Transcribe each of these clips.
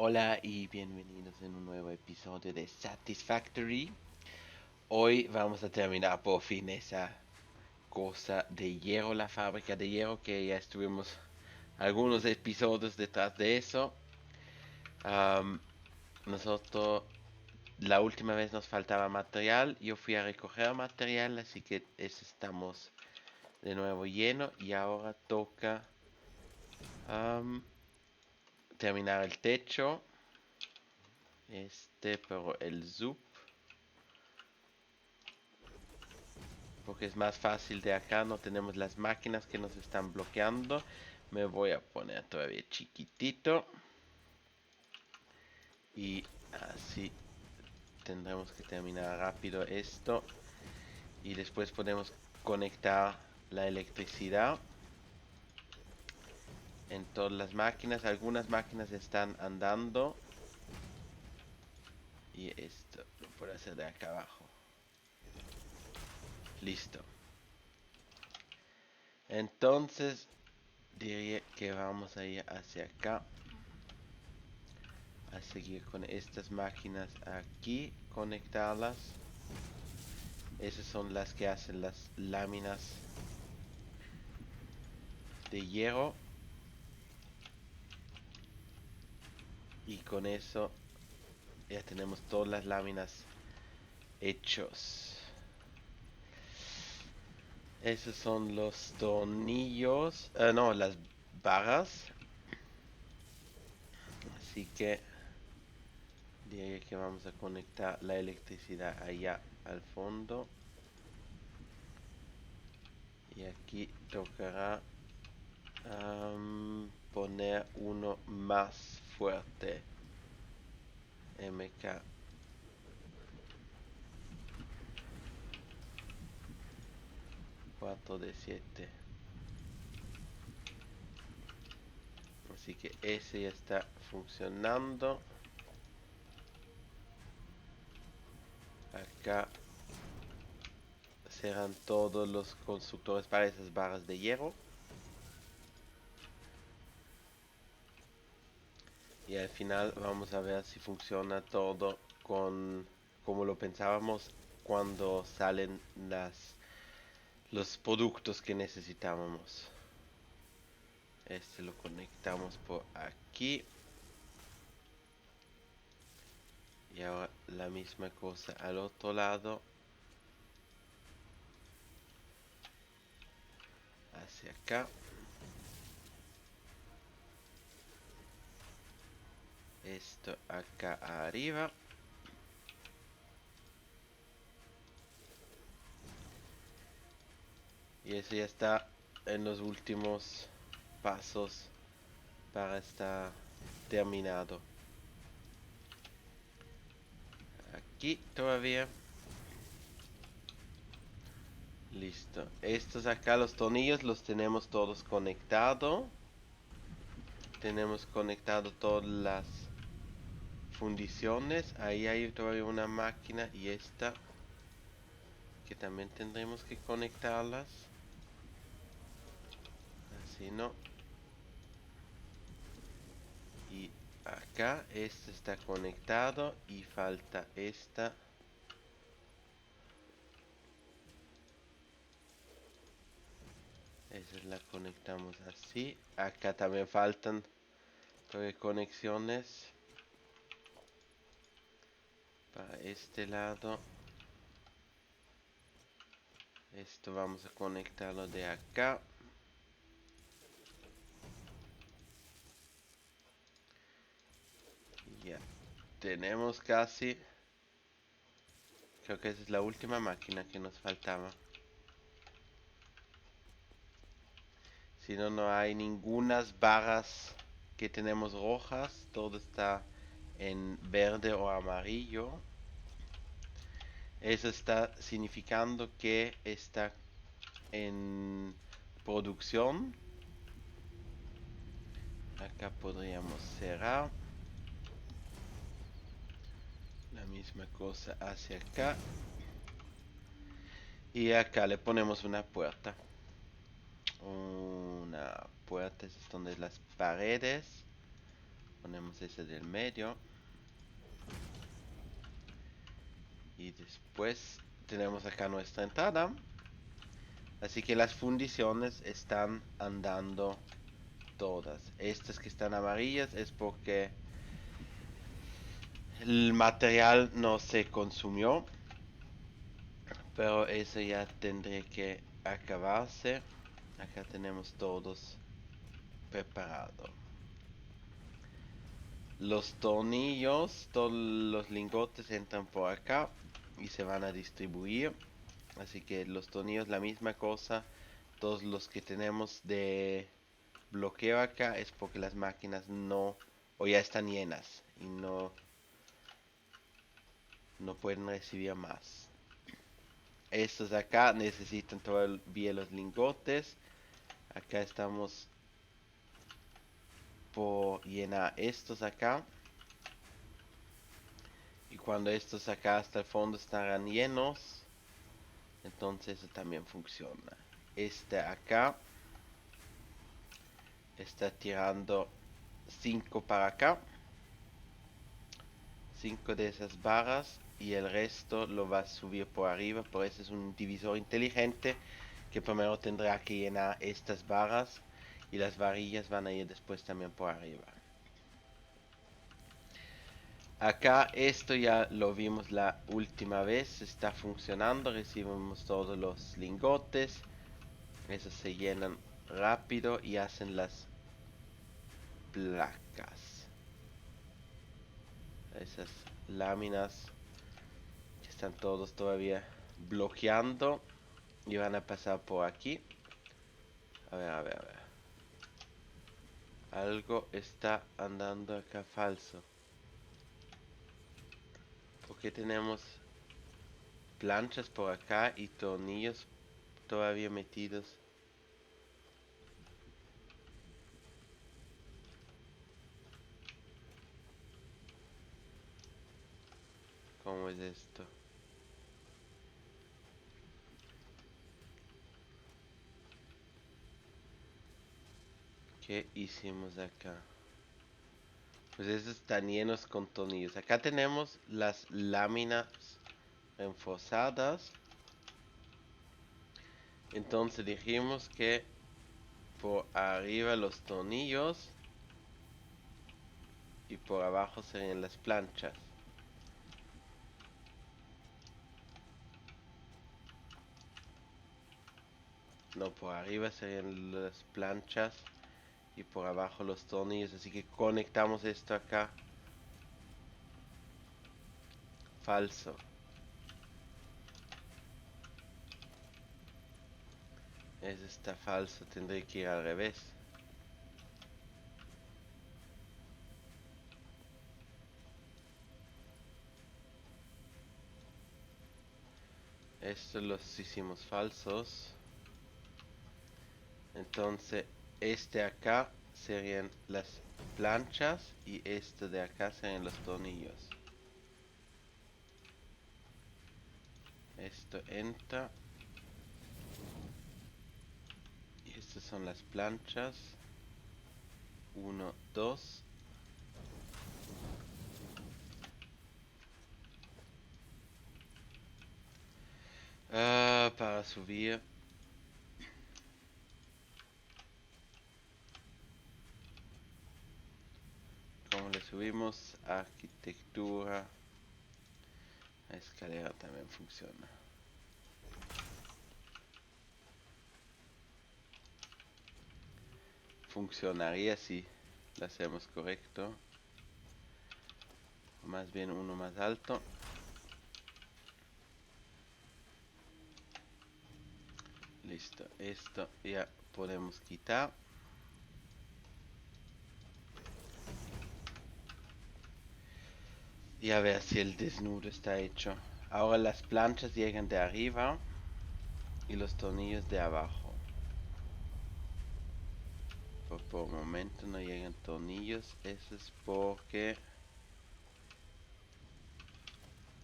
Hola y bienvenidos en un nuevo episodio de Satisfactory. Hoy vamos a terminar por fin esa cosa de hierro, la fábrica de hierro, que ya estuvimos algunos episodios detrás de eso. Am, Nosotros, la última vez nos faltaba material, yo fui a recoger material, así que estamos de nuevo lleno y ahora toca am, terminar el techo. Pero el zoom, porque es más fácil de acá, no tenemos las máquinas que nos están bloqueando. Me voy a poner todavía chiquitito y así tendremos que terminar rápido esto y después podemos conectar la electricidad en todas las máquinas. Algunas máquinas están andando y esto lo puedo hacer de acá abajo. Listo. Entonces diría que vamos a ir hacia acá a seguir con estas máquinas aquí, conectarlas. Esas son las que hacen las láminas de hierro y con eso ya tenemos todas las láminas hechos. Esos son los tornillos, no, las barras. Así que diría que vamos a conectar la electricidad allá al fondo. Y aquí tocará poner uno más fuerte. MK 4 de 7. Así que ese ya está funcionando. Acá serán todos los constructores para esas barras de hierro. Y al final vamos a ver si funciona todo con como lo pensábamos cuando salen los productos que necesitábamos. Este lo conectamos por aquí. Y ahora la misma cosa al otro lado. Hacia acá. Esto acá arriba. Y eso ya está en los últimos pasos para estar terminado. Aquí todavía. Listo. Estos acá, los tornillos, los tenemos todos conectados. Tenemos conectado todas las fundiciones. Ahí hay todavía una máquina y esta que también tendremos que conectarlas. Así no. Y acá este está conectado y falta esta. Esa la conectamos así. Acá también faltan conexiones para este lado. Esto vamos a conectarlo de acá. Ya tenemos casi. Creo que esa es la última máquina que nos faltaba. Si no, no hay ningunas barras que tenemos rojas. Todo está en verde o amarillo. Eso está significando que está en producción. Acá podríamos cerrar. La misma cosa hacia acá. Y acá le ponemos una puerta. Una puerta, esas son de las paredes. Ponemos ese del medio. Y después tenemos acá nuestra entrada. Así que las fundiciones están andando todas. Estas que están amarillas es porque el material no se consumió. Pero eso ya tendría que acabarse. Acá tenemos todos preparado. Los tornillos, todos los lingotes entran por acá y se van a distribuir. Así que los tornillos la misma cosa. Todos los que tenemos de bloqueo acá es porque las máquinas no o ya están llenas y no pueden recibir más. Estos de acá necesitan todavía los lingotes. Acá estamos por llenar estos acá. Y cuando estos acá hasta el fondo estarán llenos, entonces eso también funciona. Este acá está tirando 5 para acá, 5 de esas barras, y el resto lo va a subir por arriba. Por eso es un divisor inteligente que primero tendrá que llenar estas barras y las varillas van a ir después también por arriba. Acá esto ya lo vimos la última vez, está funcionando, recibimos todos los lingotes, esos se llenan rápido y hacen las placas. Esas láminas que están todos todavía bloqueando y van a pasar por aquí. A ver, a ver, a ver. Algo está andando acá falso. Porque tenemos planchas por acá y tornillos todavía metidos? ¿Cómo es esto? ¿Qué hicimos acá? Pues estos están llenos con tornillos. Acá tenemos las láminas reforzadas. Entonces dijimos que por arriba los tornillos y por abajo serían las planchas. No, por arriba serían las planchas y por abajo los tornillos. Así que conectamos esto acá. Falso. Eso está falso. Tendré que ir al revés. Estos los hicimos falsos. Entonces, este acá serían las planchas y este de acá serían los tornillos. Esto entra. Y estas son las planchas. 1, 2. Para subir. ¿Cómo le subimos? Arquitectura. La escalera también funciona. Funcionaría si lo hacemos correcto. O más bien uno más alto. Listo. Esto ya podemos quitar. Y a ver si el desnudo está hecho. Ahora las planchas llegan de arriba y los tornillos de abajo. Por el momento no llegan tornillos. Eso es porque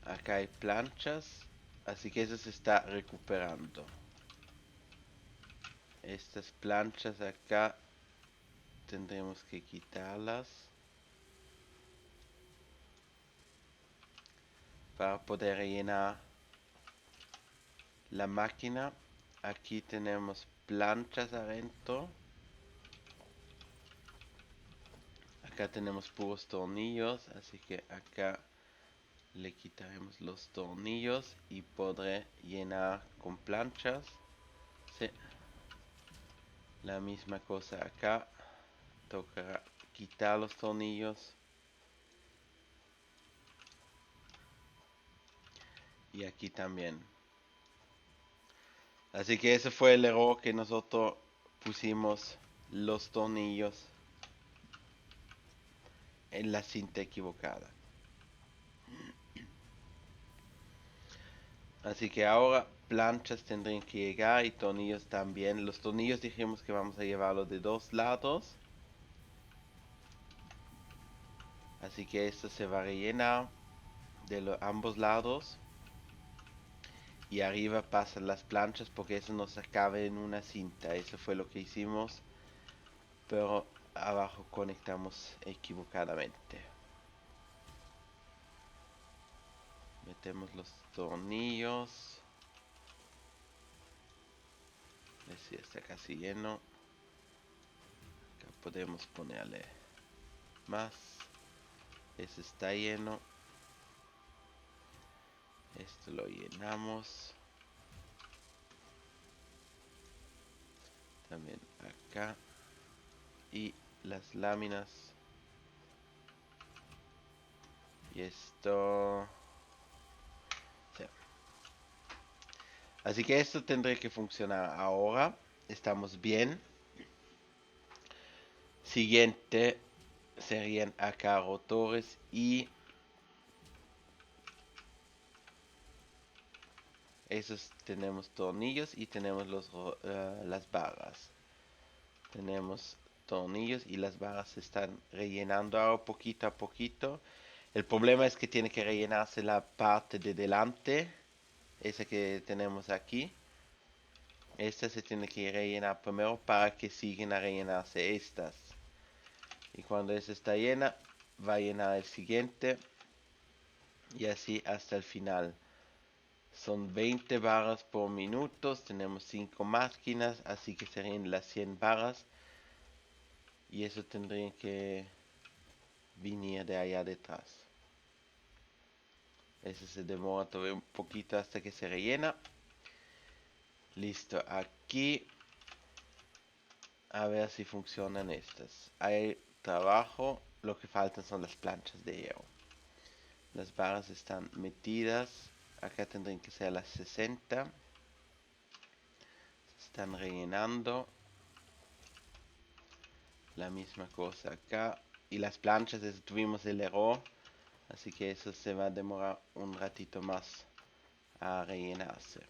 acá hay planchas. Así que eso se está recuperando. Estas planchas acá tendremos que quitarlas. para poder rellenar la máquina. Aquí tenemos planchas adentro. Acá tenemos puros tornillos, así que acá le quitaremos los tornillos y podré llenar con planchas. Sí. La misma cosa acá. Tocará quitar los tornillos. Y aquí también. Así que ese fue el error, que nosotros pusimos los tornillos en la cinta equivocada. Así que ahora planchas tendrían que llegar y tornillos también. Los tornillos dijimos que vamos a llevarlos de 2 lados. Así que esto se va a rellenar de ambos lados. Y arriba pasan las planchas porque eso no se cabe en una cinta. Eso fue lo que hicimos. Pero abajo conectamos equivocadamente. Metemos los tornillos. A ver si está casi lleno. Acá podemos ponerle más. Ese está lleno. Esto lo llenamos. También acá. Y las láminas. Y esto. Sí. Así que esto tendría que funcionar ahora. Estamos bien. Siguiente serían acá rotores y esos tenemos tornillos y tenemos las barras. Tenemos tornillos y las barras se están rellenando ahora poquito a poquito. El problema es que tiene que rellenarse la parte de delante, esa que tenemos aquí. Esta se tiene que rellenar primero para que sigan a rellenarse estas. Y cuando esa está llena, va a llenar el siguiente. Y así hasta el final. Son 20 barras por minuto. Tenemos 5 máquinas, así que serían las 100 barras. Y eso tendría que venir de allá detrás. Eso se demora todavía un poquito hasta que se rellena. Listo, aquí. A ver si funcionan estas. Hay trabajo. Lo que faltan son las planchas de hierro. Las barras están metidas. Acá tendrían que ser las 60. Se están rellenando. La misma cosa acá. Y las planchas, tuvimos el error. Así que eso se va a demorar un ratito más a rellenarse.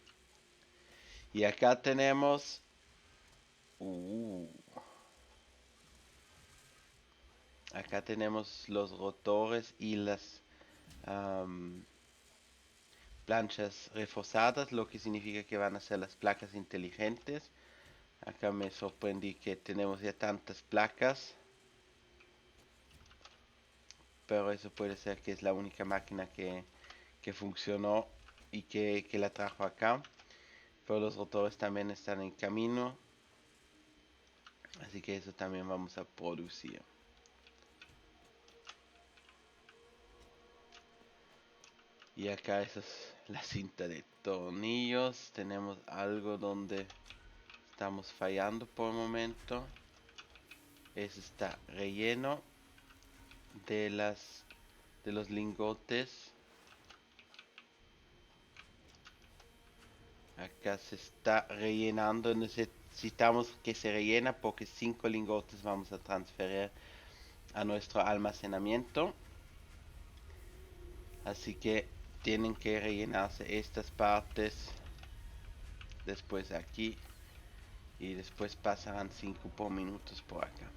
Y acá tenemos. Acá tenemos los rotores y las planchas reforzadas, lo que significa que van a ser las placas inteligentes. Acá me sorprendí que tenemos ya tantas placas, pero eso puede ser que es la única máquina que funcionó y que la trajo acá. Pero los rotores también están en camino, así que eso también vamos a producir. Y acá esa es la cinta de tornillos. Tenemos algo donde estamos fallando por el momento. Eso está relleno de los lingotes. Acá se está rellenando. Necesitamos que se rellena porque 5 lingotes vamos a transferir a nuestro almacenamiento. Así que tienen que rellenarse estas partes. Después aquí. Y después pasarán 5 por minutos por acá.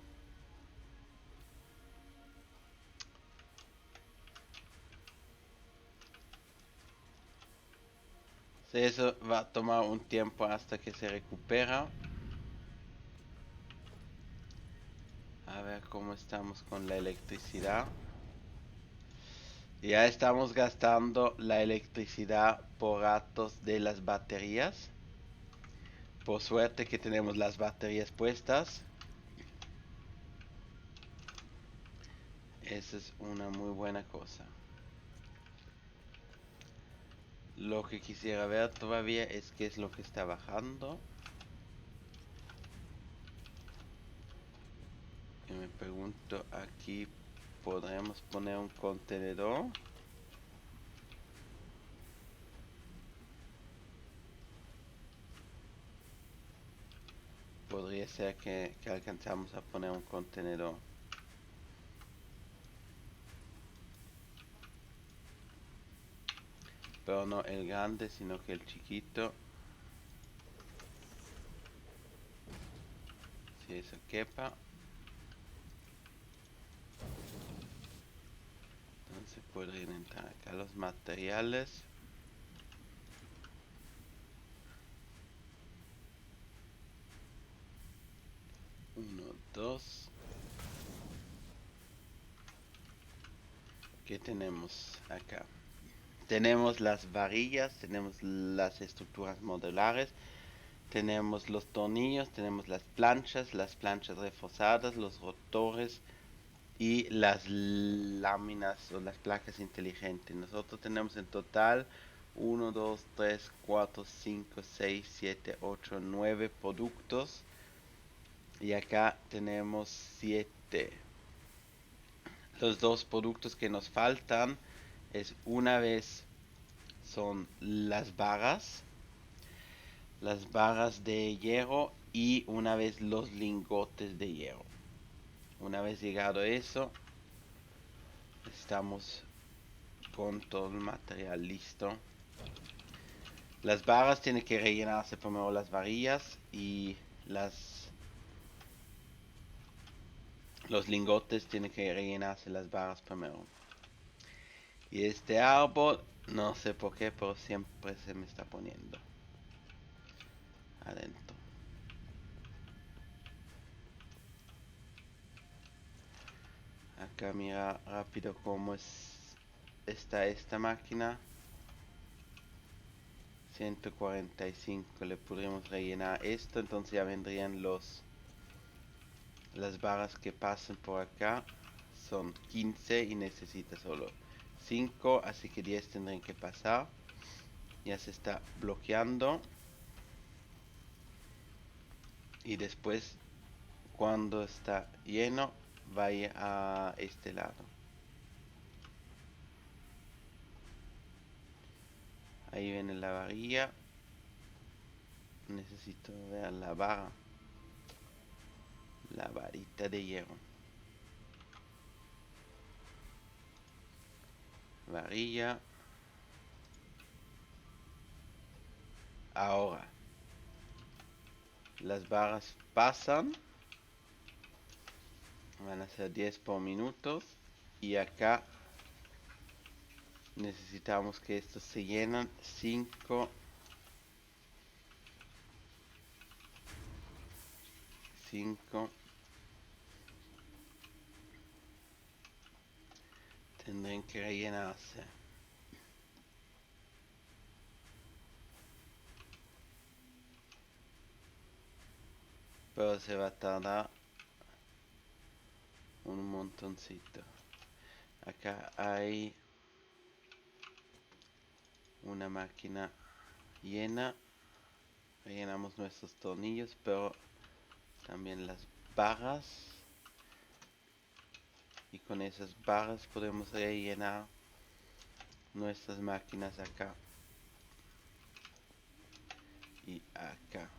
Eso va a tomar un tiempo hasta que se recupera. A ver cómo estamos con la electricidad. Ya estamos gastando la electricidad por ratos de las baterías. Por suerte que tenemos las baterías puestas. Esa es una muy buena cosa. Lo que quisiera ver todavía es qué es lo que está bajando. Y me pregunto aquí, ¿podremos poner un contenedor? Podría ser que alcanzamos a poner un contenedor. Pero no el grande, sino que el chiquito. Si eso quepa. Entonces podrían entrar acá los materiales. Uno, dos. ¿Qué tenemos acá? Tenemos las varillas, tenemos las estructuras modulares, tenemos los tornillos, tenemos las planchas reforzadas, los rotores y las láminas o las placas inteligentes. Nosotros tenemos en total 1, 2, 3, 4, 5, 6, 7, 8, 9 productos. Y acá tenemos 7. Los dos productos que nos faltan es una vez son las barras de hierro y una vez los lingotes de hierro. Una vez llegado eso, estamos con todo el material listo. Las barras tienen que rellenarse primero las varillas y los lingotes tienen que rellenarse las barras primero. Y este árbol, no sé por qué, pero siempre se me está poniendo adentro. Acá mira rápido cómo está esta máquina. 145, le podríamos rellenar esto, entonces ya vendrían las barras que pasen por acá. Son 15 y necesita solo 5, así que 10 tendrían que pasar. Ya se está bloqueando. Y después, cuando está lleno, vaya a este lado. Ahí viene la varilla. Necesito ver la barra. La varita de hierro. Varilla. Ahora. Las barras pasan. Van a ser 10 por minuto. Y acá necesitamos que estos se llenan 5. 5. Tendrán que rellenarse. Pero se va a tardar un montoncito. Acá hay una máquina llena. Rellenamos nuestros tornillos, pero también las barras. Y con esas barras podemos rellenar nuestras máquinas acá y acá.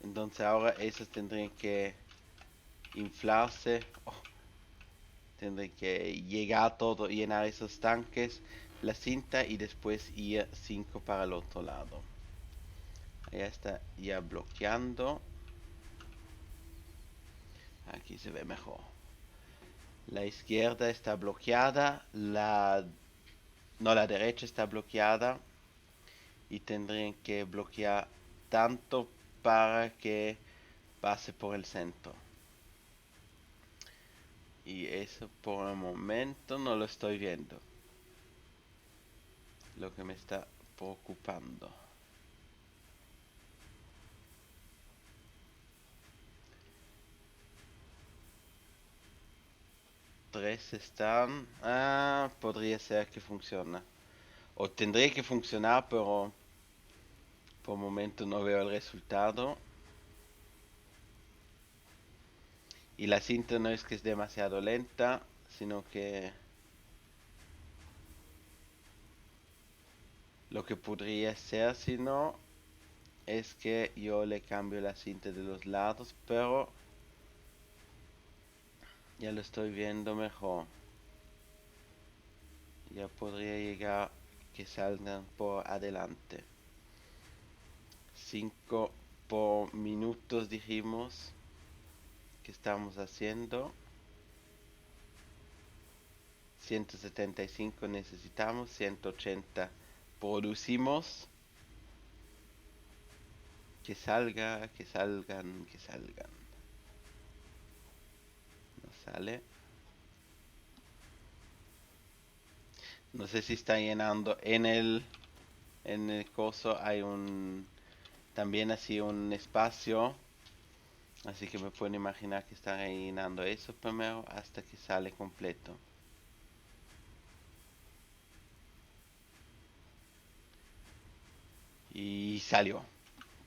Entonces ahora esos tendrían que inflarse. Tendré que llegar todo, llenar esos tanques, la cinta y después ir 5 para el otro lado. Allá está ya bloqueando. Aquí se ve mejor. La izquierda está bloqueada, la derecha está bloqueada y tendrían que bloquear tanto para que pase por el centro. Y eso por el momento no lo estoy viendo. Lo que me está preocupando. Tres están. Ah, podría ser que funcione. O tendría que funcionar, pero por el momento no veo el resultado. Y la cinta no es que es demasiado lenta, sino que lo que podría ser, si no, es que yo le cambio la cinta de los lados, pero ya lo estoy viendo mejor. Ya podría llegar que salgan por adelante. 5 por minutos dijimos que estamos haciendo. 175 necesitamos, 180 producimos. Que salga, que salgan, que salgan. No sale. No sé si está llenando. En el coso hay también así un espacio. Así que me pueden imaginar que está rellenando eso primero hasta que sale completo. Y salió.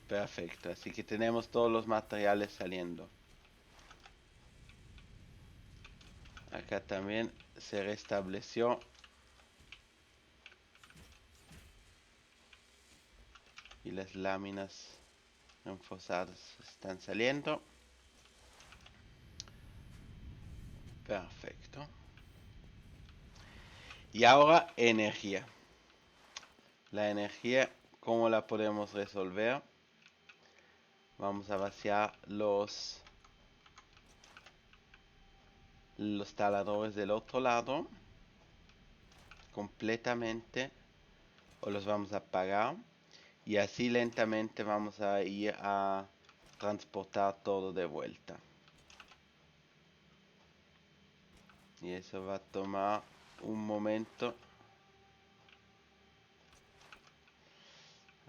Perfecto. Así que tenemos todos los materiales saliendo. Acá también se restableció. Y las láminas reforzadas están saliendo. Perfecto. Y ahora energía. La energía, ¿cómo la podemos resolver? Vamos a vaciar los taladores del otro lado completamente, o los vamos a apagar, y así lentamente vamos a ir a transportar todo de vuelta. Y eso va a tomar un momento.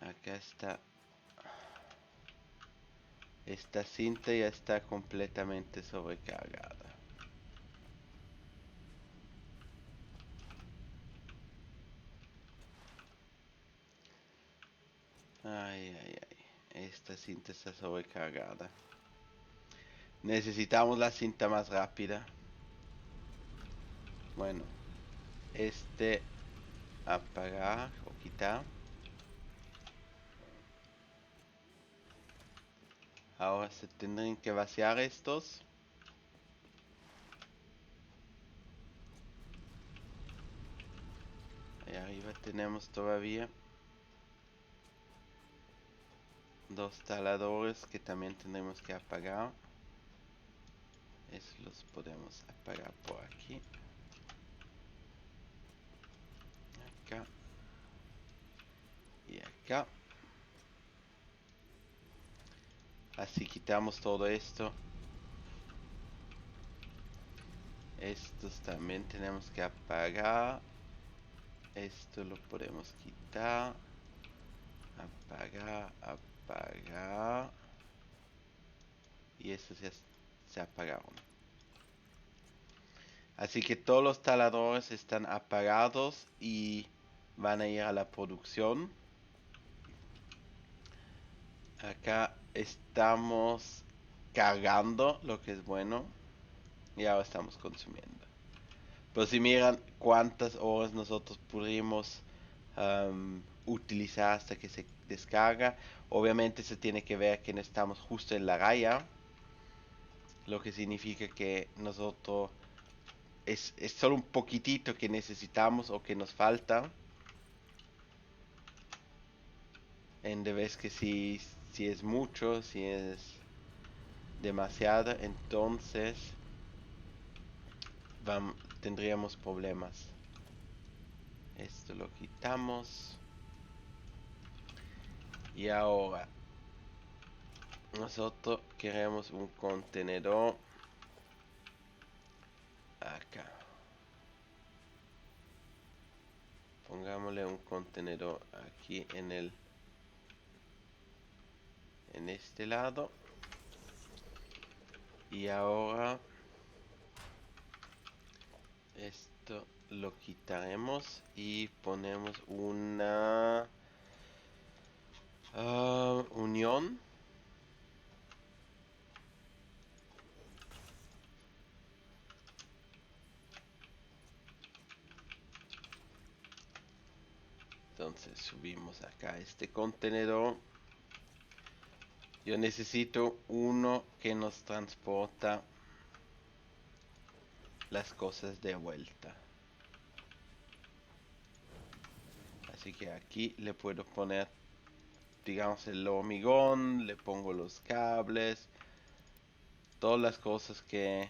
Acá está. Esta cinta ya está completamente sobrecargada. Ay, ay, ay. Esta cinta está sobrecargada. Necesitamos la cinta más rápida. Bueno, apagar o quitar. Ahora se tendrían que vaciar estos. Ahí arriba tenemos todavía dos taladores que también tendremos que apagar. Esos los podemos apagar por aquí. Acá. Y acá. Así quitamos todo esto. Estos también tenemos que apagar. Esto lo podemos quitar. Apagar, apagar. Y estos ya se apagaron. Así que todos los taladores están apagados y van a ir a la producción. Acá estamos cargando, lo que es bueno. Y ahora estamos consumiendo. Pero si miran cuántas horas nosotros pudimos utilizar hasta que se descarga. Obviamente se tiene que ver que no estamos justo en la raya. Lo que significa que nosotros es solo un poquitito que necesitamos o que nos falta. En de vez que si es mucho, si es demasiado, entonces tendríamos problemas. Esto lo quitamos. Y ahora nosotros queremos un contenedor Pongámosle un contenedor aquí en este lado. Y ahora esto lo quitaremos y ponemos una unión. Entonces subimos acá este contenedor. Yo necesito uno que nos transporta las cosas de vuelta. Así que aquí le puedo poner, digamos, el hormigón, le pongo los cables, todas las cosas que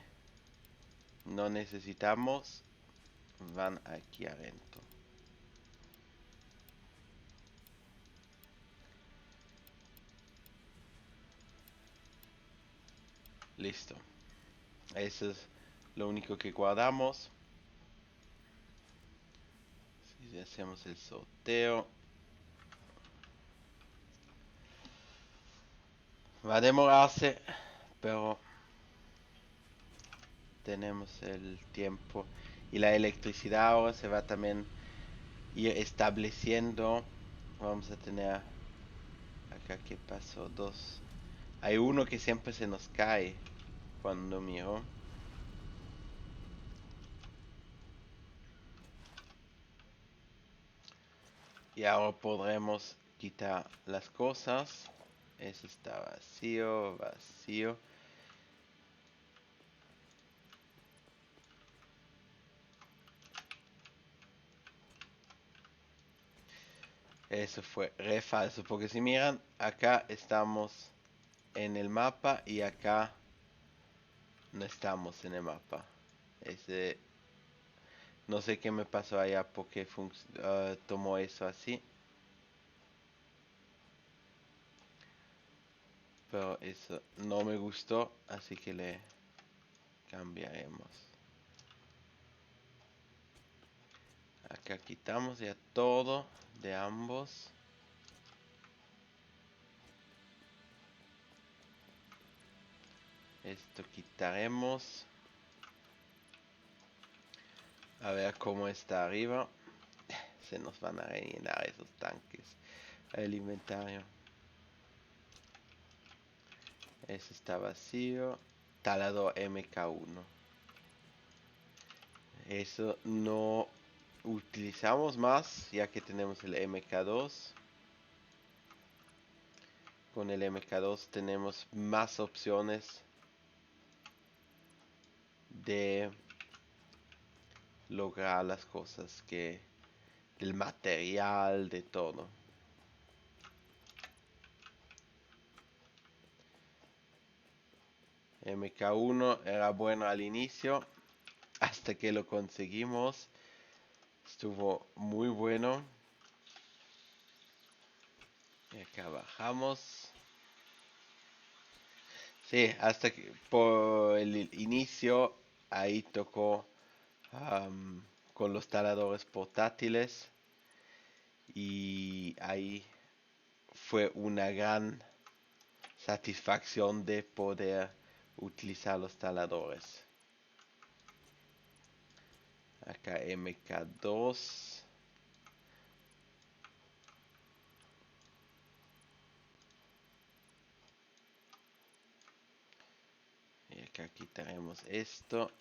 no necesitamos van aquí adentro. Listo. Eso es lo único que guardamos. Si hacemos el sorteo, va a demorarse, pero tenemos el tiempo. Y la electricidad ahora se va también ir estableciendo. Vamos a tener acá que pasó dos. Hay uno que siempre se nos cae cuando miro. Y ahora podremos quitar las cosas. Eso está vacío, vacío. Eso fue re falso, porque si miran, acá estamos en el mapa y acá no estamos en el mapa. Ese, no sé qué me pasó allá porque tomó eso así. Pero eso no me gustó, así que le cambiaremos. Acá quitamos ya todo de ambos. Esto quitaremos. A ver cómo está arriba. Se nos van a rellenar esos tanques. El inventario. Ese está vacío. Talador MK1. Eso no utilizamos más ya que tenemos el MK2. Con el MK2 tenemos más opciones de lograr las cosas que del material, de todo. MK1 era bueno al inicio, hasta que lo conseguimos. Estuvo muy bueno. Y acá bajamos. Sí, hasta que por el inicio ahí tocó con los taladores portátiles y ahí fue una gran satisfacción de poder utilizar los taladores. Acá MK2. Y acá quitaremos esto.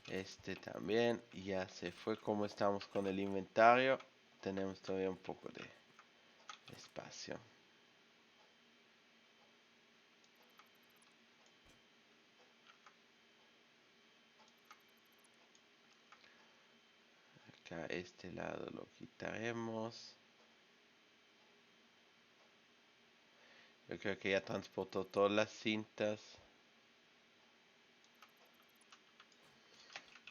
Este también. Ya se fue. Como estamos con el inventario, tenemos todavía un poco de espacio. Acá este lado lo quitaremos. Yo creo que ya transportó todas las cintas.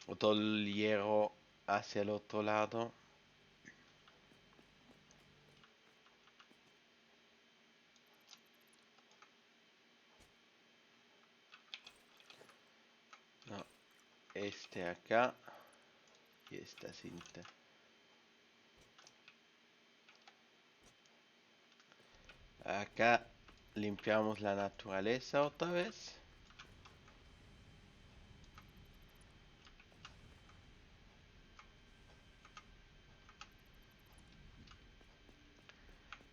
O todo el hierro hacia el otro lado. No, este acá. Y esta cinta. Acá limpiamos la naturaleza otra vez.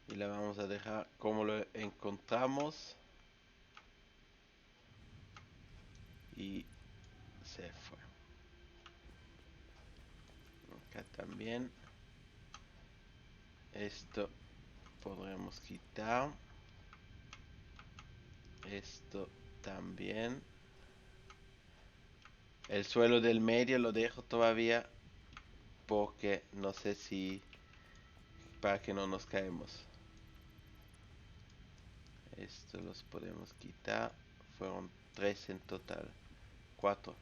Y la vamos a dejar como lo encontramos. Y se fue. Acá también. Esto podremos quitar. Esto también. El suelo del medio lo dejo todavía porque no sé si para que no nos caemos. Esto los podemos quitar. Fueron 3 en total. 4.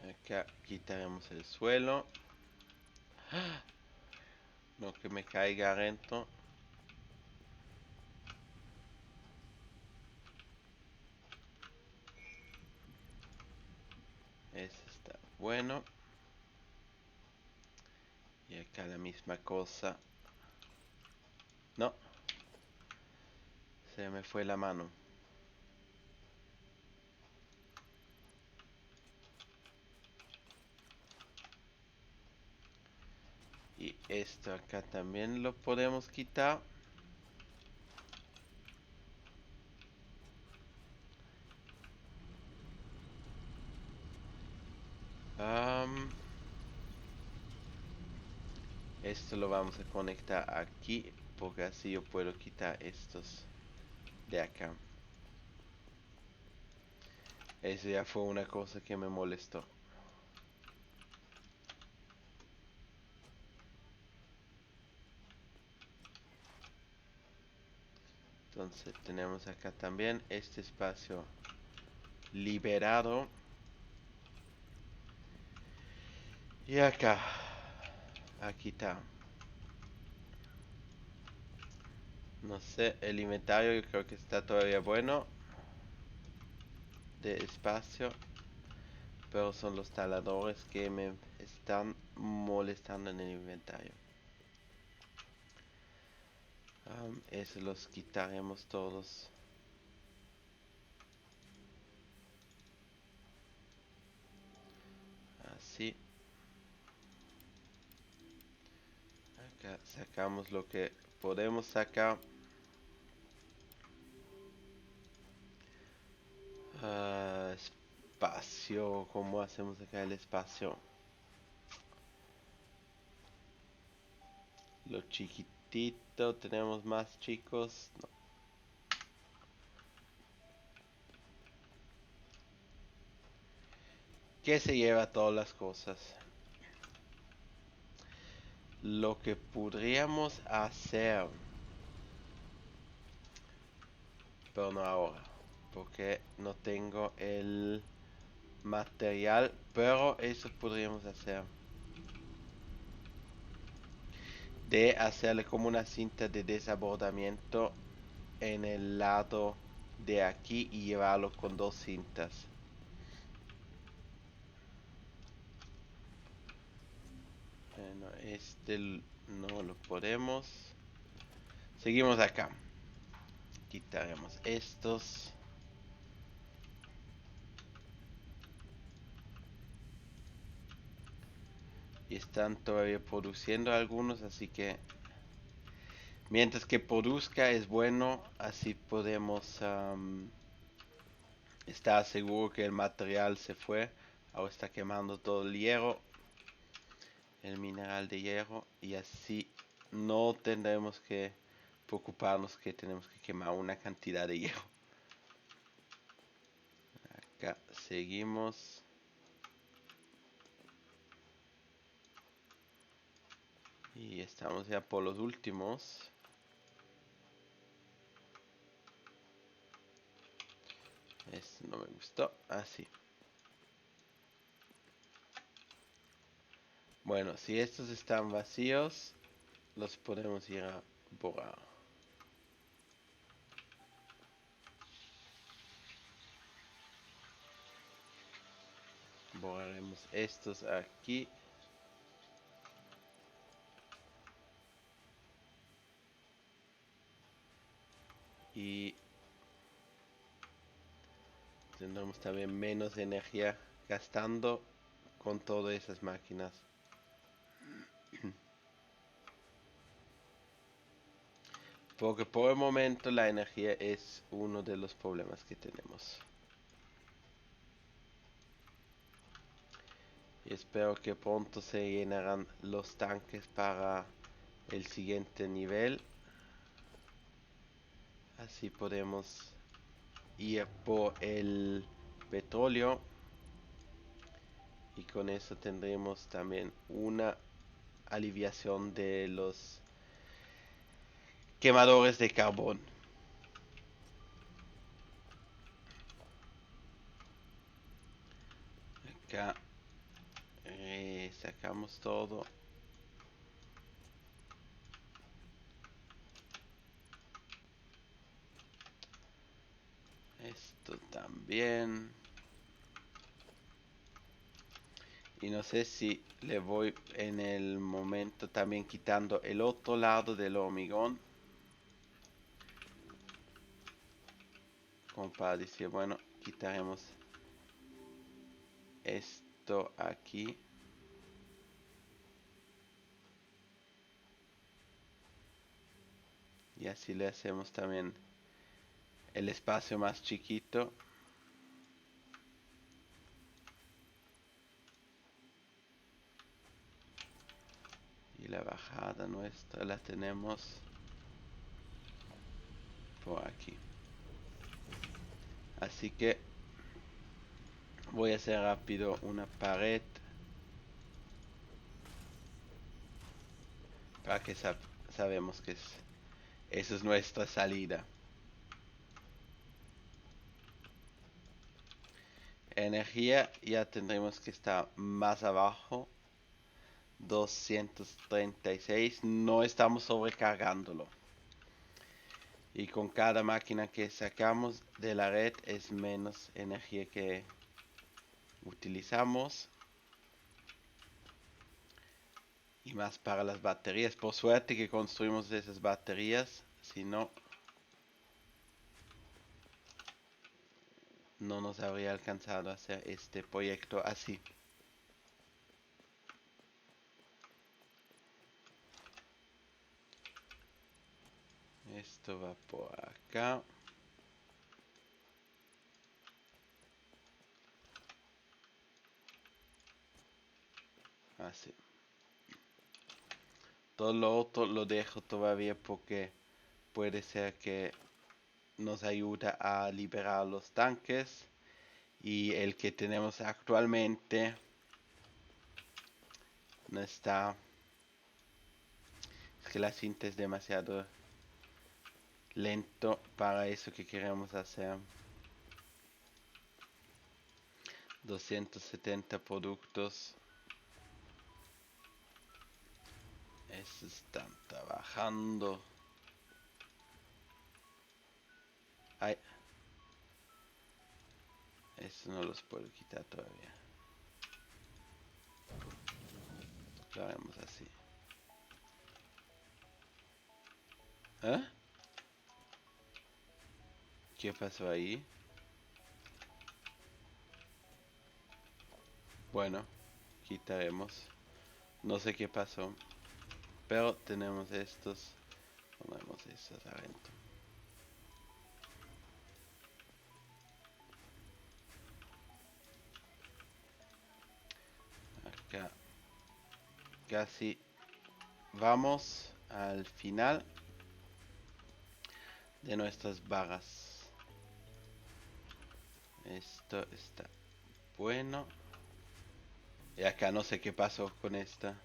Acá quitaremos el suelo. No que me caiga adentro. Ese está bueno. Y acá la misma cosa. No. Se me fue la mano. Y esto acá también lo podemos quitar. Esto lo vamos a conectar aquí porque así yo puedo quitar estos de acá. Eso ya fue una cosa que me molestó. Entonces tenemos acá también este espacio liberado. Y acá. Aquí está. No sé, el inventario yo creo que está todavía bueno. De espacio. Pero son los taladores que me están molestando en el inventario. Eso los quitaremos todos. Así. Acá sacamos lo que podemos sacar. Espacio. ¿Cómo hacemos acá el espacio? Lo chiquitito. ¿Tenemos más chicos? No. ¿Qué se lleva todas las cosas? Lo que podríamos hacer. Pero no ahora. Porque no tengo el material. Pero eso podríamos hacer. De hacerle como una cinta de desabordamiento en el lado de aquí y llevarlo con 2 cintas. Bueno, este no lo podemos. Seguimos acá. Quitaremos estos. Y están todavía produciendo algunos, así que mientras que produzca es bueno, así podemos estar seguro que el material se fue. Ahora está quemando todo el hierro, el mineral de hierro, y así no tendremos que preocuparnos que tenemos que quemar una cantidad de hierro. Acá seguimos. Y estamos ya por los últimos. Este no me gustó. Así. Bueno, si estos están vacíos, los podemos ir a borrar. borraremos estos aquí. Y tendremos también menos energía gastando con todas esas máquinas. Porque por el momento la energía es uno de los problemas que tenemos. Y espero que pronto se llenarán los tanques para el siguiente nivel. Así podemos ir por el petróleo. Y con eso tendremos también una aliviación de los quemadores de carbón. Acá sacamos todo. Esto también. Y no sé si le voy en el momento también quitando el otro lado del hormigón. Como para decir, bueno, quitaremos esto aquí. Y así le hacemos también el espacio más chiquito. Y la bajada nuestra la tenemos por aquí. Así que voy a hacer rápido una pared para que sabemos que esa es nuestra salida. Energía ya tendremos que estar más abajo. 236. No estamos sobrecargándolo. Y con cada máquina que sacamos de la red es menos energía que utilizamos. Y más para las baterías. Por suerte que construimos esas baterías. Si no, no nos habría alcanzado a hacer este proyecto así. Esto va por acá. Así. Todo lo otro lo dejo todavía porque puede ser que nos ayuda a liberar los tanques. Y el que tenemos actualmente no está. Es que la cinta es demasiado lento para eso que queremos hacer. 270 productos. Esos están trabajando. Ay. Eso no los puedo quitar todavía. Lo haremos así. ¿Eh? ¿Qué pasó ahí? Bueno, quitaremos. No sé qué pasó. Pero tenemos estos. Ponemos estos adentro. Acá. Casi vamos al final de nuestras barras. Esto está bueno. Y acá no sé qué pasó con esta.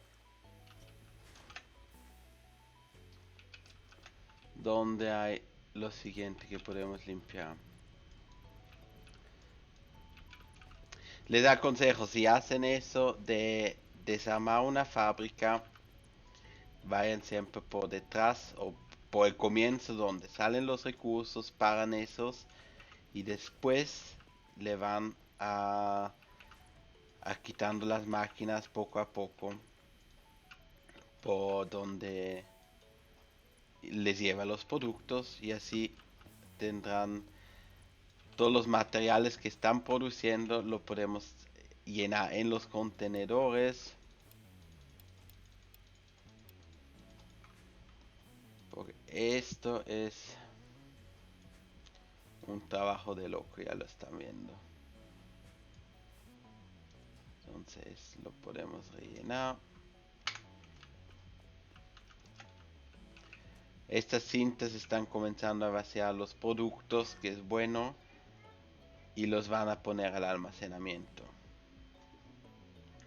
¿Dónde hay lo siguiente que podemos limpiar? Les da consejos, si hacen eso de desarmar una fábrica, vayan siempre por detrás o por el comienzo donde salen los recursos, pagan esos y después le van a quitando las máquinas poco a poco por donde les lleva los productos, y así tendrán todos los materiales que están produciendo, lo podemos llenar en los contenedores. Porque esto es un trabajo de loco, ya lo están viendo. Entonces lo podemos rellenar. Estas cintas están comenzando a vaciar los productos, que es bueno, y los van a poner al almacenamiento.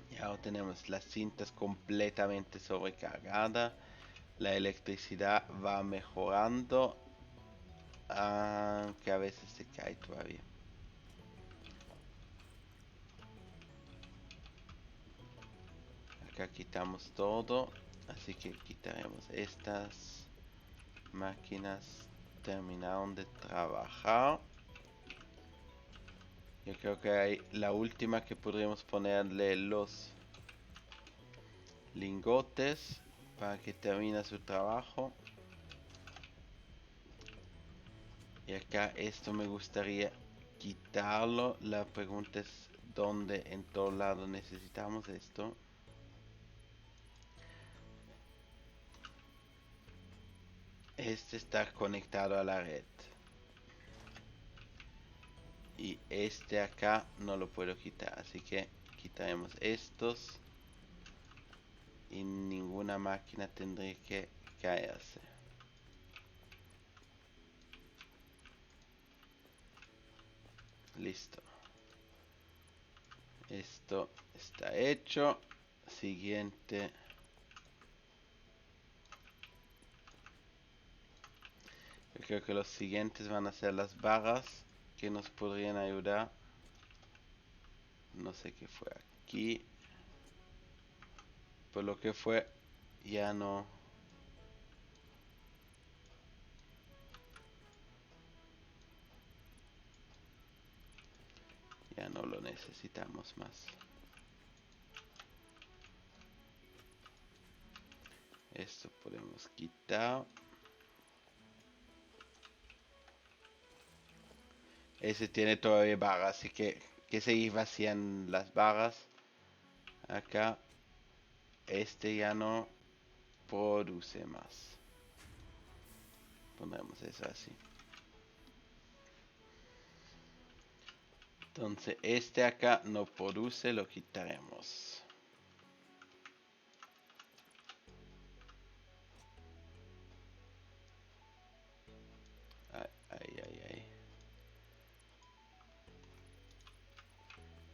Y ahora tenemos las cintas completamente sobrecargadas. La electricidad va mejorando, aunque a veces se cae todavía. Acá quitamos todo, así que quitaremos estas máquinas. Terminaron de trabajar. Yo creo que hay la última que podríamos ponerle los lingotes para que termine su trabajo. Y acá esto me gustaría quitarlo. La pregunta es dónde en todo lado necesitamos esto. Este está conectado a la red. Y este acá no lo puedo quitar, así que quitaremos estos. Y ninguna máquina tendría que caerse. Listo. Esto está hecho. Siguiente. Yo creo que los siguientes van a ser las barras que nos podrían ayudar. No sé qué fue aquí. Por lo que fue, ya no. Ya no lo necesitamos más. Esto podemos quitar. Ese tiene todavía barras, así que seguir vaciando las barras. Acá. Este ya no produce más. Pondremos eso así. Entonces este acá no produce, lo quitaremos. Ay, ay, ay, ay.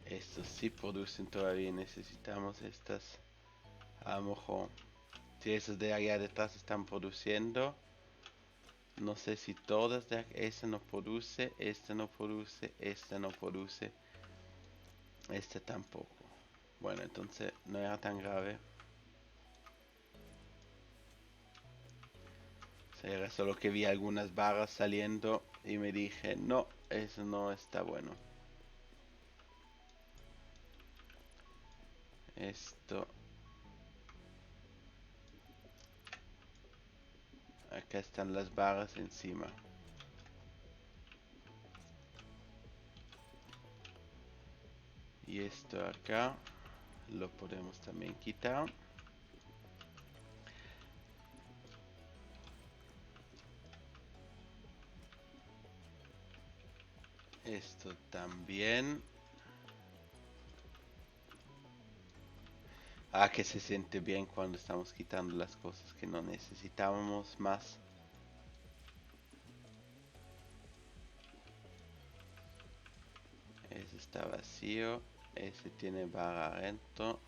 Estos sí producen todavía, necesitamos estas. A lo mejor, si esos de allá detrás están produciendo, no sé si todas de acá. Este no produce, este no produce, este no produce, este tampoco. Bueno, entonces no era tan grave. Era solo que vi algunas barras saliendo y me dije, no, eso no está bueno. Esto. Acá están las barras encima. Y esto acá lo podemos también quitar. Esto también. Que se siente bien cuando estamos quitando las cosas que no necesitábamos más. Ese está vacío. Ese tiene barra adentro.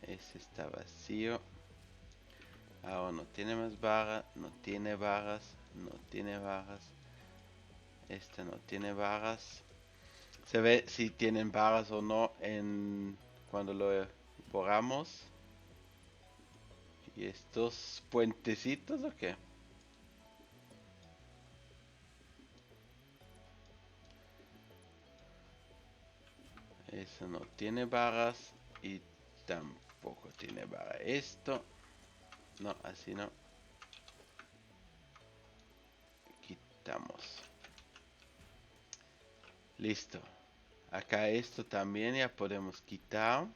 Ese está vacío. Ahora no tiene más barra. No tiene barras. No tiene barras. Este no tiene barras. Se ve si tienen barras o no cuando lo borramos. ¿Y estos puentecitos o qué? Eso no tiene barras y tampoco tiene barra. Esto, no, así no. Quitamos. Listo. Acá esto también ya podemos quitar.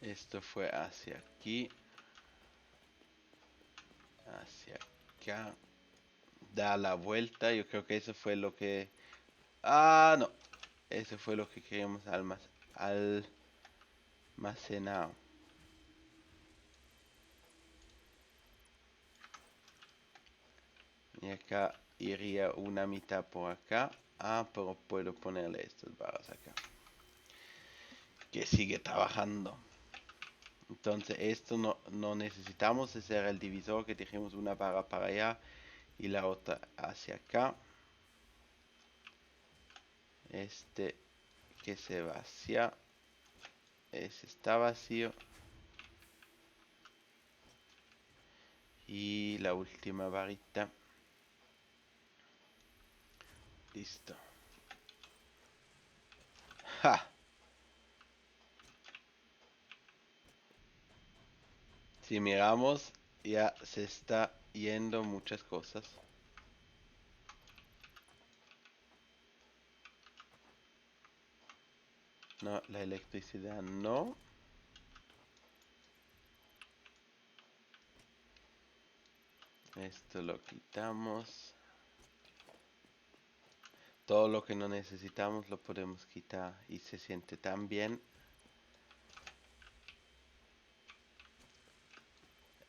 Esto fue hacia aquí. Hacia acá. Da la vuelta. Yo creo que eso fue lo que... Ah, no. Eso fue lo que queríamos almacenar. Y acá iría una mitad por acá. Ah, pero puedo ponerle estas barras acá. Que sigue trabajando. Entonces esto no necesitamos. Ese era el divisor que dijimos, una barra para allá y la otra hacia acá. Este que se vacía. Ese está vacío. Y la última varita. Listo. ¡Ja! Si miramos, ya se está yendo muchas cosas. No, la electricidad no. Esto lo quitamos. Todo lo que no necesitamos lo podemos quitar y se siente tan bien.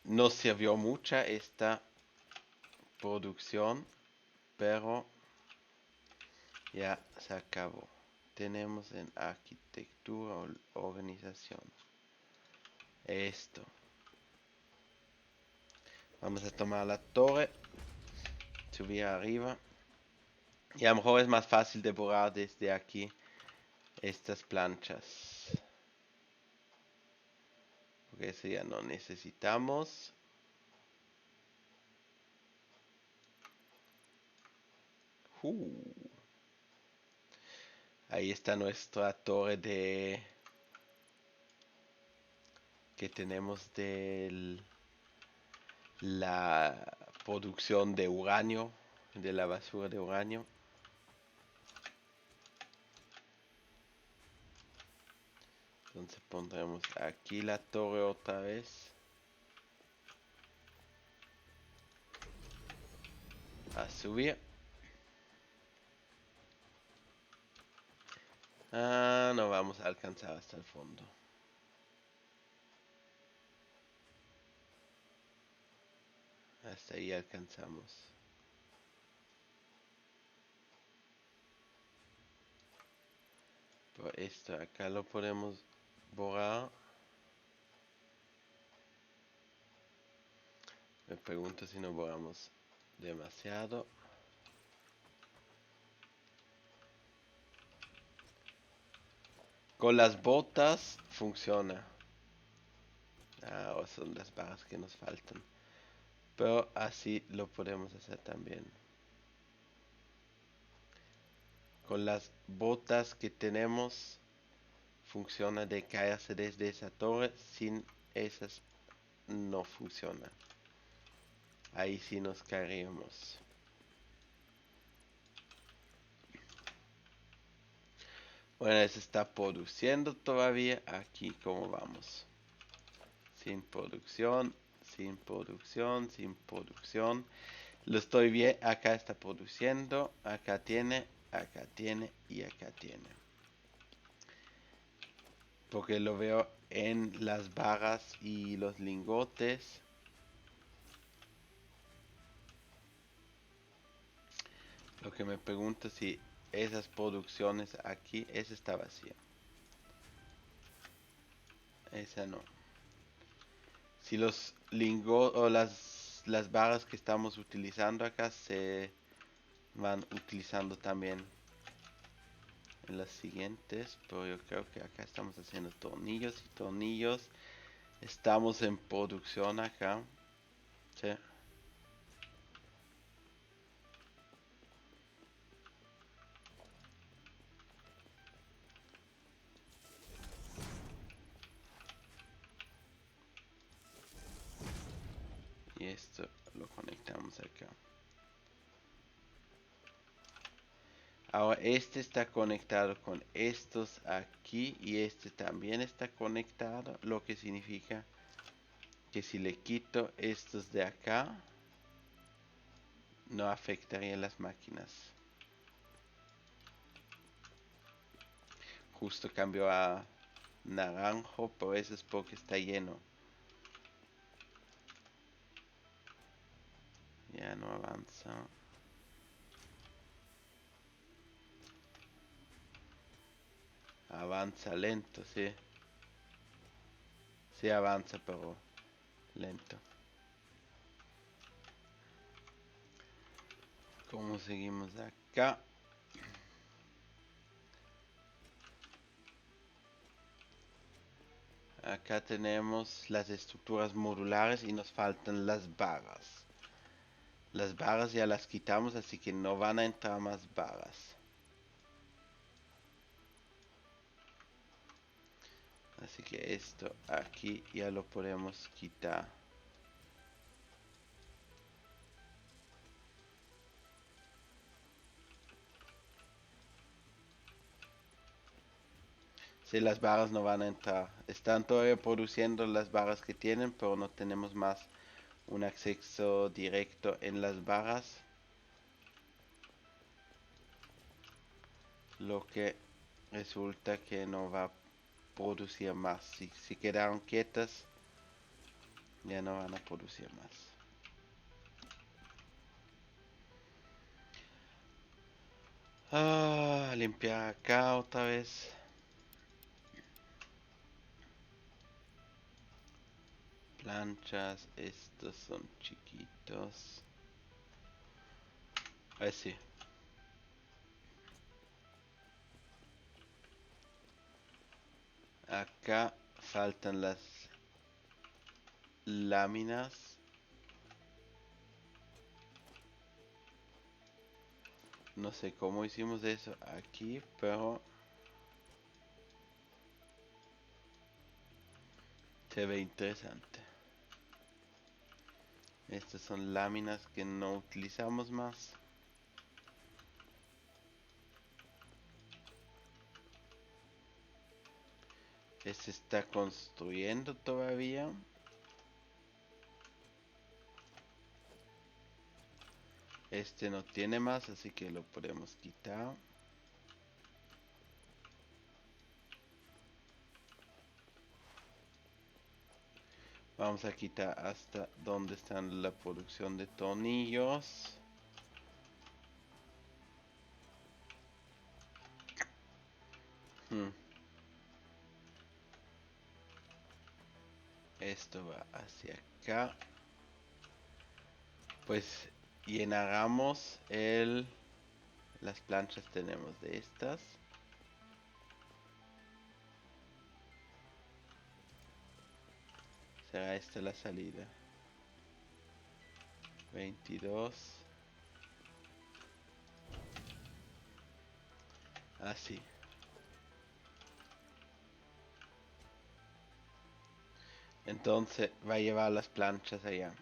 No sirvió mucha esta producción, pero ya se acabó. Tenemos en arquitectura o organización. Esto. Vamos a tomar la torre. Subir arriba. Y a lo mejor es más fácil de borrar desde aquí estas planchas. Porque eso ya no necesitamos. Ahí está nuestra torre que tenemos de la producción de uranio, de la basura de uranio. Entonces pondremos aquí la torre otra vez. A subir. Ah, no vamos a alcanzar hasta el fondo. Hasta ahí alcanzamos. Por esto acá lo podemos borrar. Me pregunto si no borramos demasiado. Con las botas funciona. Ah, son las barras que nos faltan. Pero así lo podemos hacer también. Con las botas que tenemos funciona de caerse desde esa torre. Sin esas no funciona. Ahí sí nos caeríamos. Bueno, se está produciendo todavía. Aquí como vamos. Sin producción, sin producción, sin producción. Lo estoy bien. Acá está produciendo. Acá tiene y acá tiene. Porque lo veo en las barras y los lingotes. Lo que me pregunto si esas producciones aquí, esa está vacía. Esa no. Si los lingotes o las barras que estamos utilizando acá se van utilizando también en las siguientes, pero yo creo que acá estamos haciendo tornillos y tornillos. Estamos en producción acá. Sí. y esto lo conectamos acá. Ahora este está conectado con estos aquí y este también está conectado, lo que significa que si le quito estos de acá no afectaría las máquinas. Justo cambió a naranjo, pero eso es porque está lleno. Ya no avanza. Avanza lento, sí. Sí avanza, pero lento. ¿Cómo seguimos acá? Acá tenemos las estructuras modulares y nos faltan las barras. Las barras ya las quitamos, así que no van a entrar más barras. Así que esto aquí ya lo podemos quitar. Si las barras no van a entrar. Están todavía produciendo las barras que tienen, pero no tenemos más un acceso directo en las barras. Lo que resulta que no va a producir más. Si quedaron quietas, ya no van a producir más. Limpiar acá otra vez. Planchas, estos son chiquitos. Ahí sí. Acá faltan las láminas. No sé cómo hicimos eso aquí, pero se ve interesante. Estas son láminas que no utilizamos más. Este está construyendo todavía. Este no tiene más, así que lo podemos quitar. Vamos a quitar hasta donde están la producción de tornillos. Esto va hacia acá. Pues llenáramos las planchas tenemos de estas. Será esta la salida. 22. Así. Entonces va a llevar las planchas allá.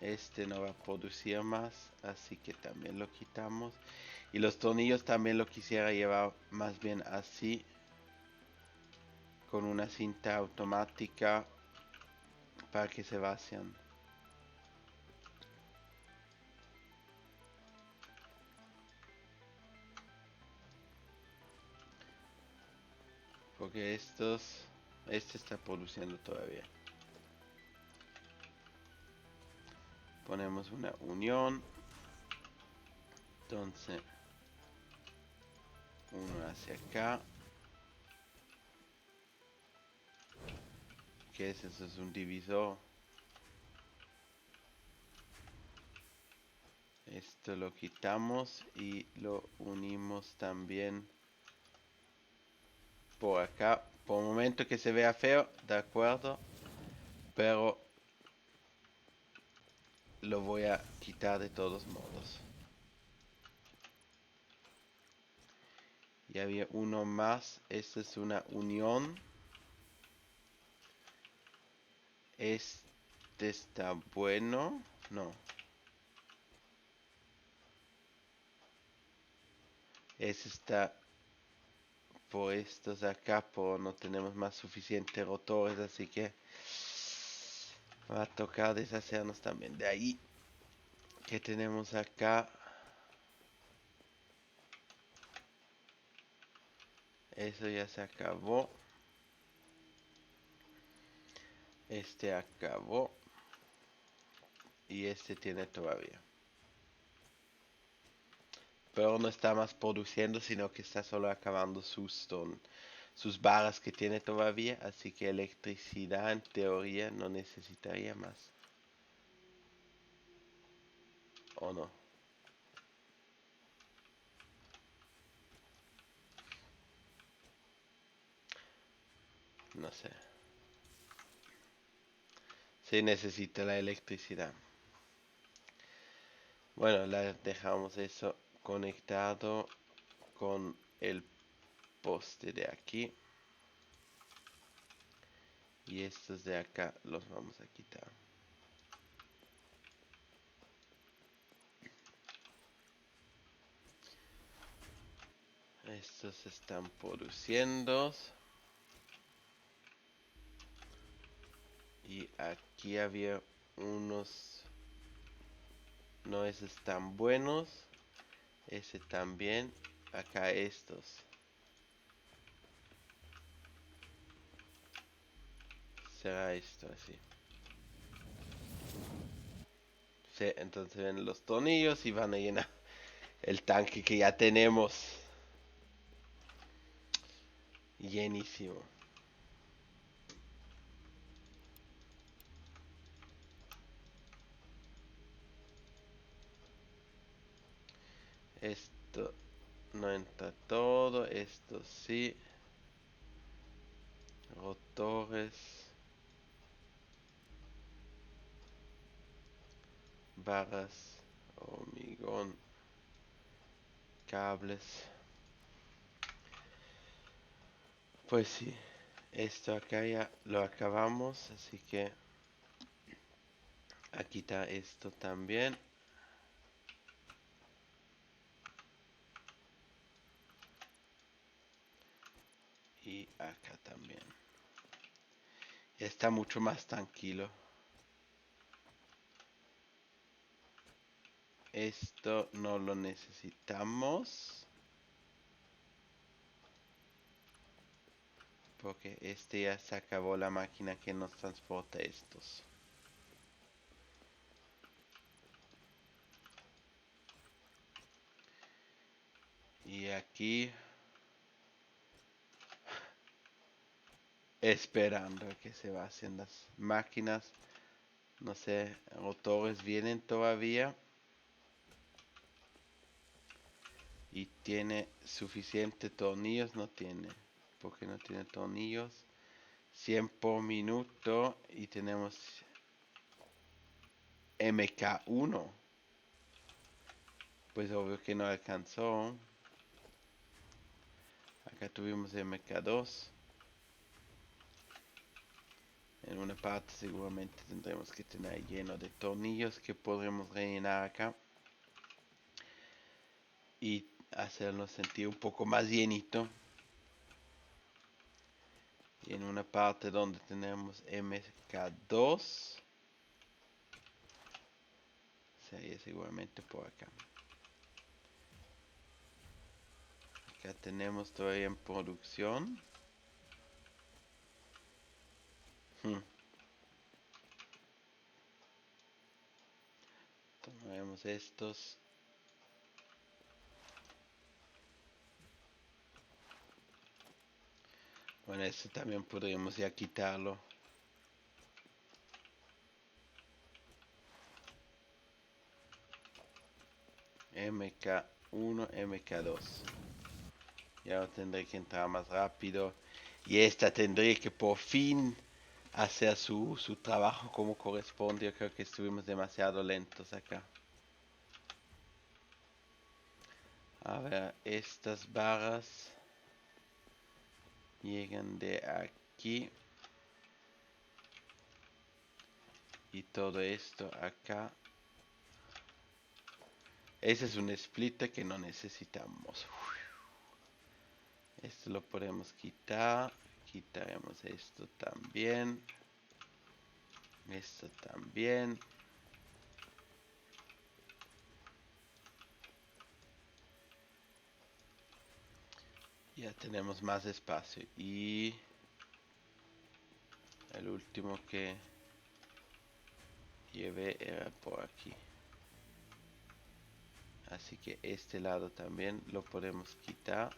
Este no va a producir más, así que también lo quitamos. Y los tornillos también lo quisiera llevar más bien así, con una cinta automática para que se vacían. Porque este está produciendo todavía. Ponemos una unión. Entonces, uno hacia acá. ¿Qué es eso? Es un divisor. Esto lo quitamos y lo unimos también por acá. Por un momento que se vea feo, de acuerdo. Pero lo voy a quitar de todos modos. Y había uno más. Esta es una unión. Este está bueno. No. Ese está puestos acá, pero no tenemos más suficientes rotores, así que va a tocar deshacernos también de ahí. ¿Qué tenemos acá? Eso ya se acabó. Este acabó. Y este tiene todavía. Pero no está más produciendo, sino que está solo acabando sus barras que tiene todavía. Así que electricidad en teoría no necesitaría más. ¿O no? No sé. Sí necesita la electricidad. Bueno, la dejamos eso conectado con el poste de aquí. Y estos de acá los vamos a quitar. Estos están produciendo. Y aquí había unos. No, esos están buenos. Ese también. Acá estos. Será esto así. Sí, entonces ven los tornillos y van a llenar el tanque que ya tenemos. Llenísimo. Esto no entra todo. Esto sí. Rotores. Barras. Hormigón. Cables. Pues sí. Esto acá ya lo acabamos. Así que aquí está esto también. Y acá también. Está mucho más tranquilo. Esto no lo necesitamos. Porque este ya se acabó la máquina que nos transporta estos. Y aquí esperando a que se vayan las máquinas. No sé, rotores vienen todavía. Y tiene suficiente tornillos, no tiene. Porque no tiene tornillos. 100 por minuto y tenemos MK1. Pues obvio que no alcanzó. Acá tuvimos MK2. En una parte seguramente tendremos que tener lleno de tornillos que podremos rellenar acá. Y hacernos sentir un poco más llenito. Y en una parte donde tenemos MK2. Sería seguramente por acá. Acá tenemos todavía en producción. Tomemos estos. Bueno, este también podríamos ya quitarlo. MK1, MK2. Ya tendré que entrar más rápido. Y esta tendré que por fin hacer su trabajo como corresponde. Yo creo que estuvimos demasiado lentos acá. A ver, estas barras llegan de aquí. Y todo esto acá. Ese es un splitter que no necesitamos. Esto lo podemos quitar. Quitaremos esto también. Esto también. Ya tenemos más espacio. Y el último que llevé era por aquí. Así que este lado también lo podemos quitar.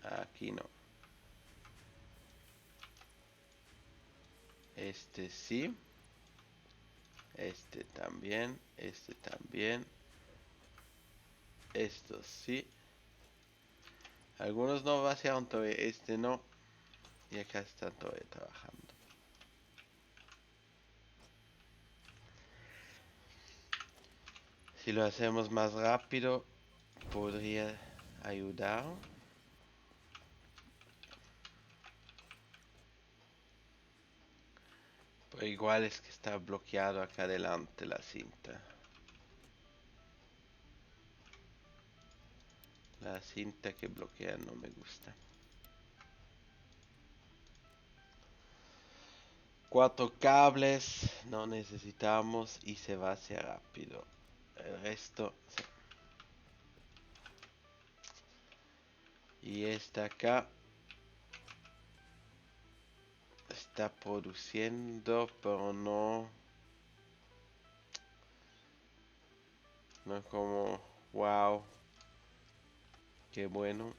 Aquí no. Este sí. Este también. Este también. Esto sí. Algunos no vaciaron todavía. Este no. Y acá están todavía trabajando. Si lo hacemos más rápido, podría ayudar. Pero igual es que está bloqueado acá adelante la cinta. La cinta que bloquea no me gusta. 4 cables no necesitamos y se va hacia rápido. El resto. Y esta acá está produciendo, pero no. No como. Wow. Qué bueno.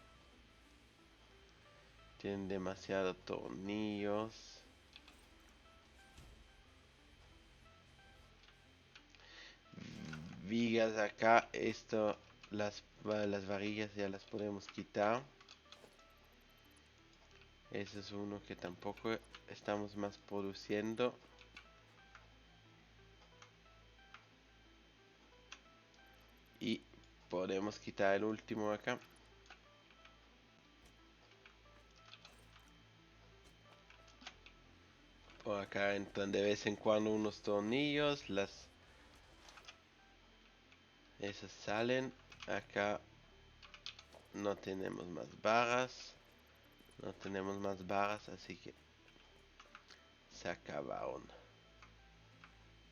Tienen demasiados tornillos. Vigas acá. Esto. Las varillas ya las podemos quitar. Ese es uno que tampoco estamos más produciendo. Y podemos quitar el último acá. Por acá entran de vez en cuando unos tornillos. Esas salen. Acá no tenemos más barras. No tenemos más barras, así que se acabaron.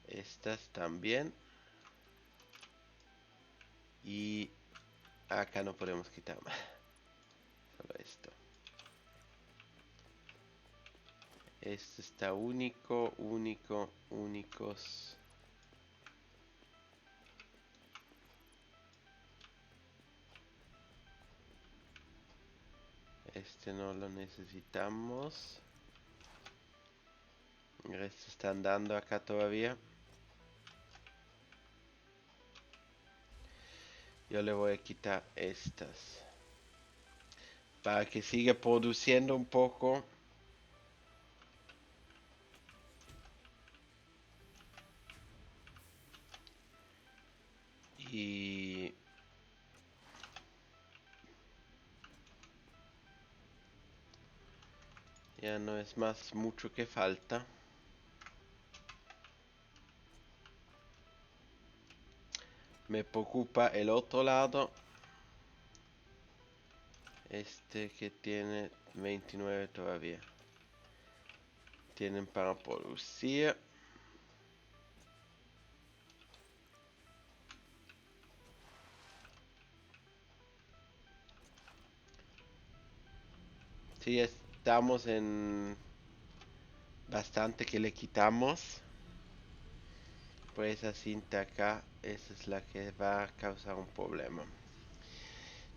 Estas también. Y acá no podemos quitar más. Solo esto. Esto está único, único, únicos. Este no lo necesitamos. El resto está andando acá todavía. Yo le voy a quitar estas. Para que siga produciendo un poco. Y ya no es más mucho que falta. Me preocupa el otro lado. Este que tiene 29 todavía. Tienen para producir. Sí, estamos en bastante que le quitamos. Pues esa cinta acá, esa es la que va a causar un problema.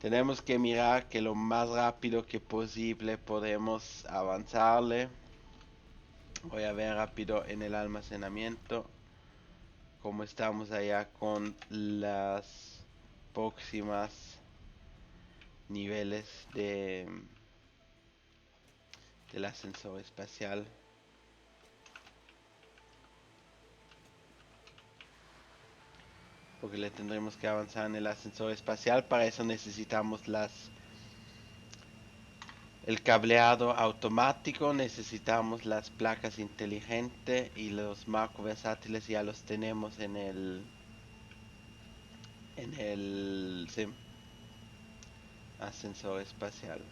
Tenemos que mirar que lo más rápido que posible podemos avanzarle. Voy a ver rápido en el almacenamiento cómo estamos allá con las próximas niveles del ascensor espacial. Porque le tendremos que avanzar en el ascensor espacial. Para eso necesitamos El cableado automático, necesitamos las placas inteligentes y los marcos versátiles ya los tenemos en el sí, ascensor espacial.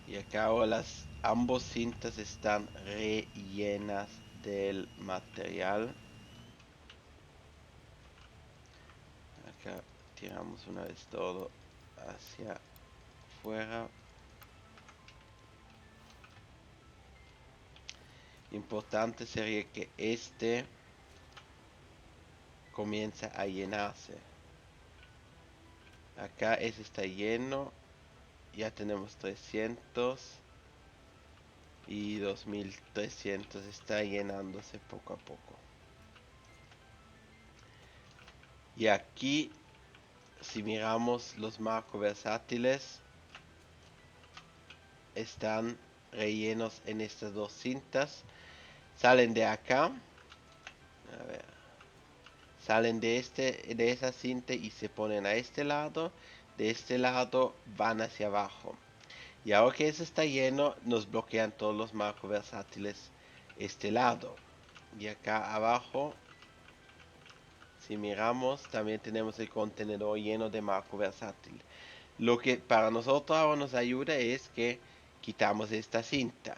Y acá ahora ambos cintas están rellenas del material. Acá tiramos una vez todo hacia afuera. Importante sería que este comience a llenarse. Acá ese está lleno. Ya tenemos 300 y 2300. Está llenándose poco a poco. Y aquí, si miramos los marcos versátiles, están rellenos en estas dos cintas. Salen de acá. A ver. Salen de esa cinta y se ponen a este lado. De este lado van hacia abajo. Y ahora que eso está lleno, nos bloquean todos los marcos versátiles este lado. Y acá abajo, si miramos, también tenemos el contenedor lleno de marco versátil. Lo que para nosotros ahora nos ayuda es que quitamos esta cinta.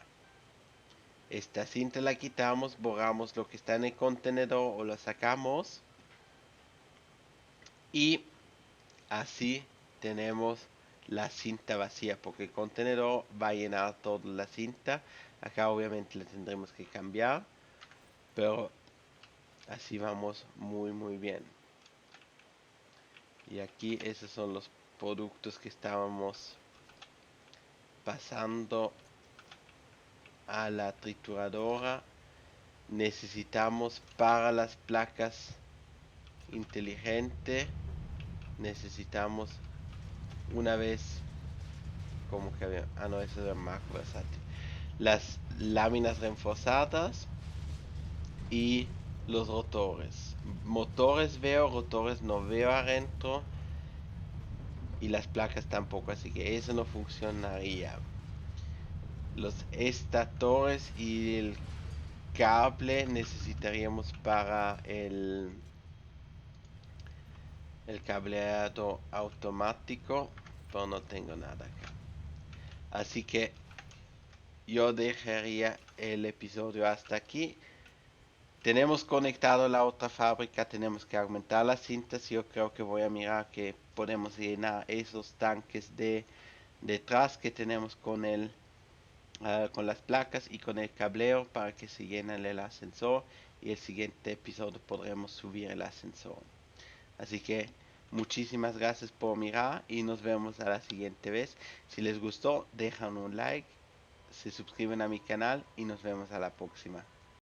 Esta cinta la quitamos, borramos lo que está en el contenedor o lo sacamos. Y así tenemos la cinta vacía, porque el contenedor va a llenar toda la cinta. Acá obviamente la tendremos que cambiar, pero así vamos muy bien. Y aquí esos son los productos que estábamos pasando a la trituradora. Necesitamos para las placas inteligentes, necesitamos una vez como que había, no, eso era marco versátil, las láminas reforzadas y los rotores. Motores veo, rotores no veo adentro y las placas tampoco, así que eso no funcionaría. Los estatores y el cable necesitaríamos para el cableado automático, pero no tengo nada acá. Así que yo dejaría el episodio hasta aquí. Tenemos conectado la otra fábrica, tenemos que aumentar las cintas. Yo creo que voy a mirar que podemos llenar esos tanques de detrás que tenemos con las placas y con el cableo para que se llene el ascensor, y el siguiente episodio podremos subir el ascensor. Así que muchísimas gracias por mirar y nos vemos a la siguiente vez. Si les gustó, dejan un like, se suscriben a mi canal y nos vemos a la próxima.